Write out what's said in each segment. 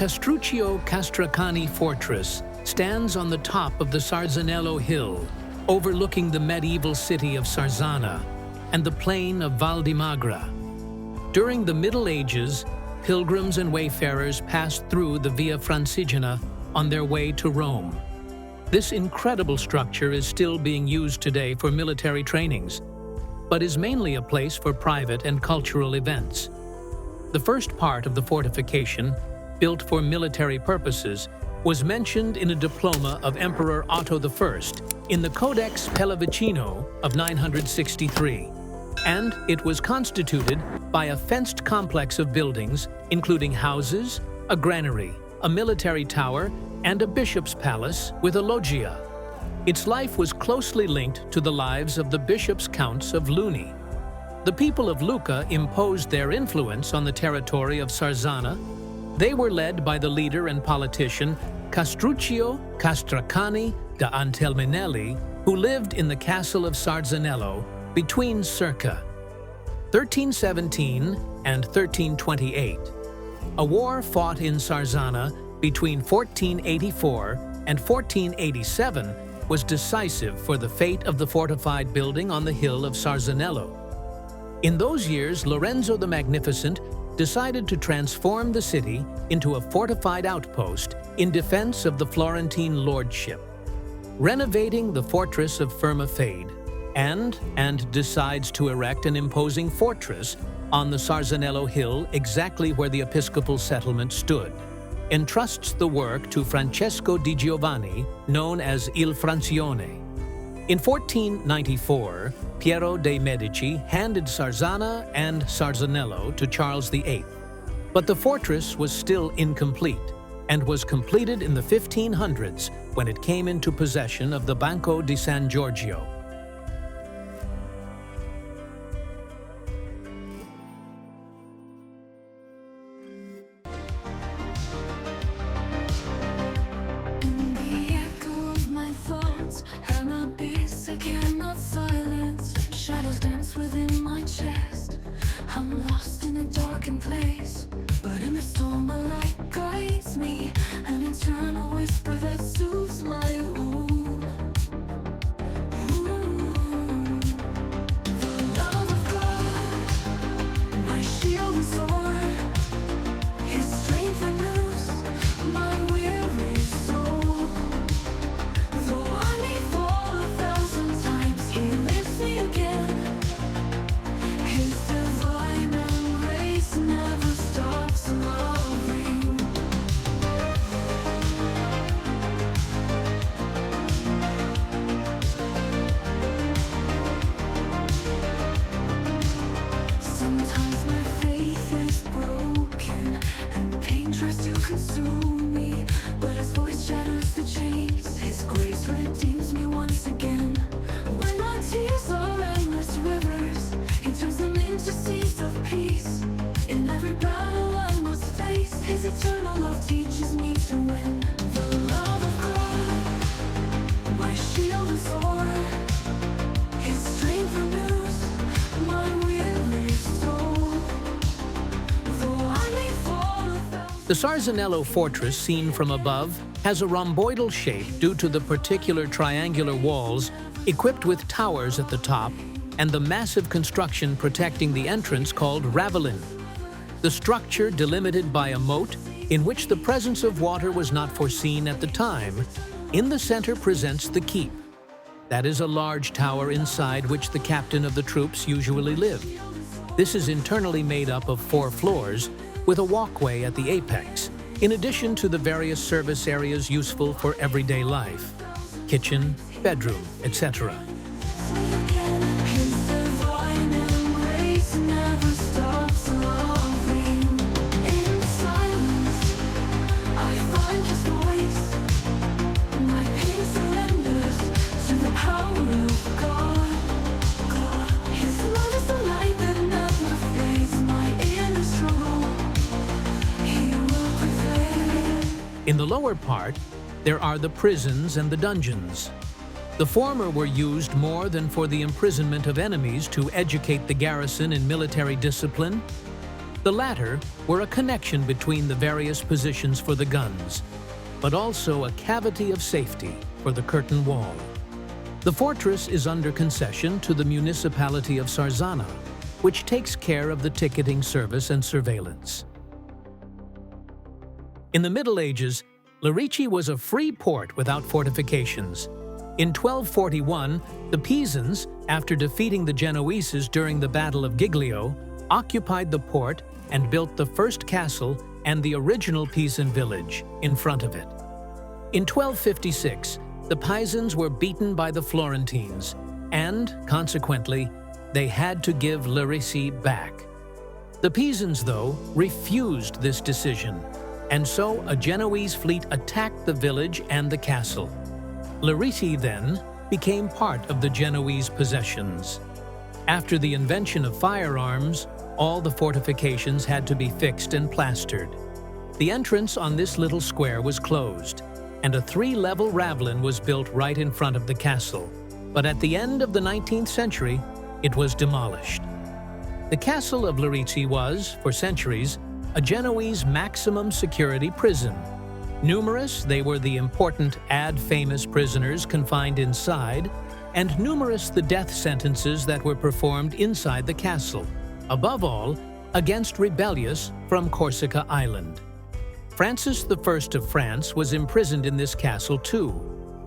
Castruccio Castracani Fortress stands on the top of the Sarzanello Hill, overlooking the medieval city of Sarzana and the plain of Val di Magra. During the Middle Ages, pilgrims and wayfarers passed through the Via Francigena on their way to Rome. This incredible structure is still being used today for military trainings, but is mainly a place for private and cultural events. The first part of the fortification, built for military purposes, was mentioned in a diploma of Emperor Otto I in the Codex Pellavicino of 963, and it was constituted by a fenced complex of buildings, including houses, a granary, a military tower, and a bishop's palace with a loggia. Its life was closely linked to the lives of the bishops counts of Luni. The people of Lucca imposed their influence on the territory of Sarzana. They were led by the leader and politician Castruccio Castracani da Antelminelli, who lived in the castle of Sarzanello between circa 1317 and 1328. A war fought in Sarzana between 1484 and 1487 was decisive for the fate of the fortified building on the hill of Sarzanello. In those years, Lorenzo the Magnificent decided to transform the city into a fortified outpost in defense of the Florentine lordship, renovating the fortress of Firmafade, and decides to erect an imposing fortress on the Sarzanello Hill exactly where the episcopal settlement stood. Entrusts the work to Francesco di Giovanni, known as Il Francione. In 1494, Piero de' Medici handed Sarzana and Sarzanello to Charles VIII, but the fortress was still incomplete and was completed in the 1500s when it came into possession of the Banco di San Giorgio. I'm lost in a darkened place, but in the storm a light guides me, an internal whisper that soothes my wound. The love of God, my shield and sword, His strength renews my weary soul. Though I may fall 1,000 times, He lifts me again. Never stops loving. Sometimes my faith is broken and pain tries to consume me, but His voice shatters the chains. His grace redeems me once again. When my tears are endless rivers, He turns them into seas of peace. In every battle I must face, His eternal love teaches me to win. The love of God, my shield and sword, His strength renews my weary soul. Though I may fall 1,000. The Sarzanello fortress, seen from above, has a rhomboidal shape due to the particular triangular walls equipped with towers at the top and the massive construction protecting the entrance called ravelin. The structure, delimited by a moat in which the presence of water was not foreseen at the time, in the center presents the keep. That is a large tower inside which the captain of the troops usually lived. This is internally made up of 4 floors with a walkway at the apex, in addition to the various service areas useful for everyday life: kitchen, bedroom, etc. In the lower part, there are the prisons and the dungeons. The former were used more than for the imprisonment of enemies to educate the garrison in military discipline. The latter were a connection between the various positions for the guns, but also a cavity of safety for the curtain wall. The fortress is under concession to the municipality of Sarzana, which takes care of the ticketing service and surveillance. In the Middle Ages, Lerici was a free port without fortifications. In 1241, the Pisans, after defeating the Genoese during the Battle of Giglio, occupied the port and built the first castle and the original Pisan village in front of it. In 1256, the Pisans were beaten by the Florentines, and, consequently, they had to give Lerici back. The Pisans, though, refused this decision, and so a Genoese fleet attacked the village and the castle. Lerici, then, became part of the Genoese possessions. After the invention of firearms, all the fortifications had to be fixed and plastered. The entrance on this little square was closed, and a three-level ravelin was built right in front of the castle. But at the end of the 19th century, it was demolished. The castle of Lerici was, for centuries, a Genoese maximum security prison. Numerous, they were the important ad-famous prisoners confined inside, and numerous the death sentences that were performed inside the castle, above all, against rebellious from Corsica Island. Francis I of France was imprisoned in this castle too.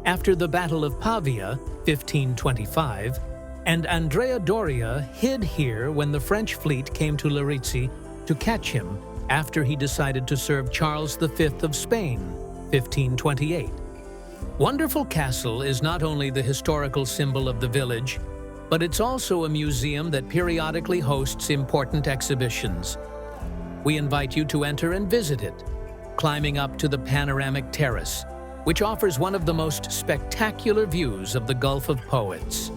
After the Battle of Pavia, 1525, and Andrea Doria hid here when the French fleet came to Lerici to catch him after he decided to serve Charles V of Spain, 1528. Wonderful Castle is not only the historical symbol of the village, but it's also a museum that periodically hosts important exhibitions. We invite you to enter and visit it, climbing up to the panoramic terrace, which offers one of the most spectacular views of the Gulf of Poets.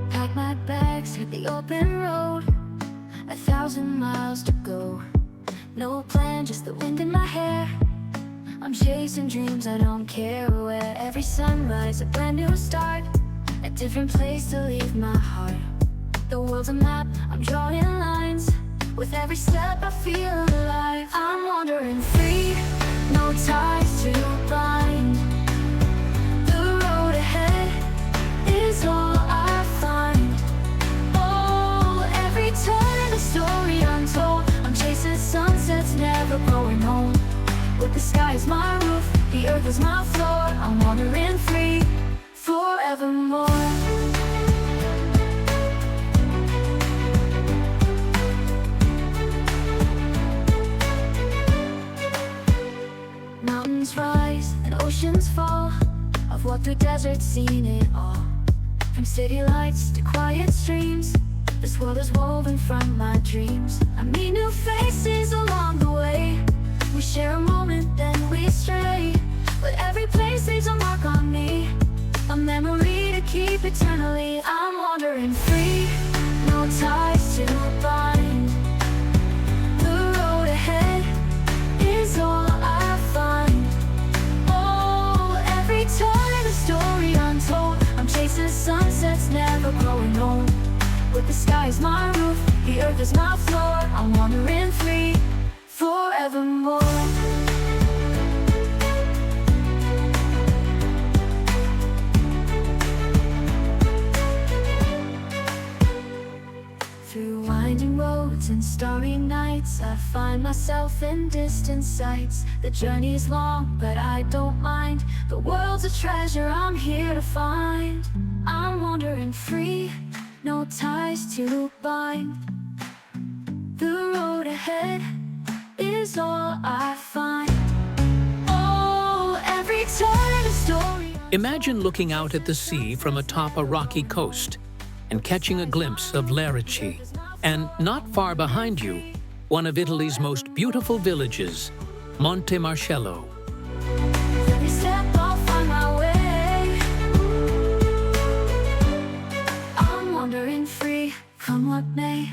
Pack my bags, hit the open road, 1,000 miles to go. No plan, just the wind in my hair. I'm chasing dreams, I don't care where. Every sunrise, a brand new start, a different place to leave my heart. The world's a map, I'm drawing lines. With every step I feel alive. I'm wandering free, no ties to bind. The road ahead is all I find. Oh, every turn a story untold. I'm chasing sunsets, never going home. With the sky as my roof, the earth is my floor. I'm wandering free, forevermore. Mountains rise and oceans fall. I've walked through deserts, seen it all. From city lights to quiet streams, this world is woven from my dreams. I meet new faces along the way. We share a moment, then we stray. But every place leaves a mark on me, a memory to keep eternally. I'm wandering free, no ties to bind. The road ahead is all I find. Oh, every turn a story untold. I'm chasing sunsets, never growing old. With the sky as my roof, the earth is my floor. I'm wandering free, forevermore. Through winding roads and starry nights, I find myself in distant sights. The journey's long, but I don't mind. The world's a treasure I'm here to find. I'm wandering free, no ties to bind. The road ahead is all I find. Oh, every turn a story. Imagine looking out at the sea from atop a rocky coast and catching a glimpse of Lerici, and not far behind you, one of Italy's most beautiful villages, Monte Marcello. Every step I'll find my way. I'm wandering free, come what may.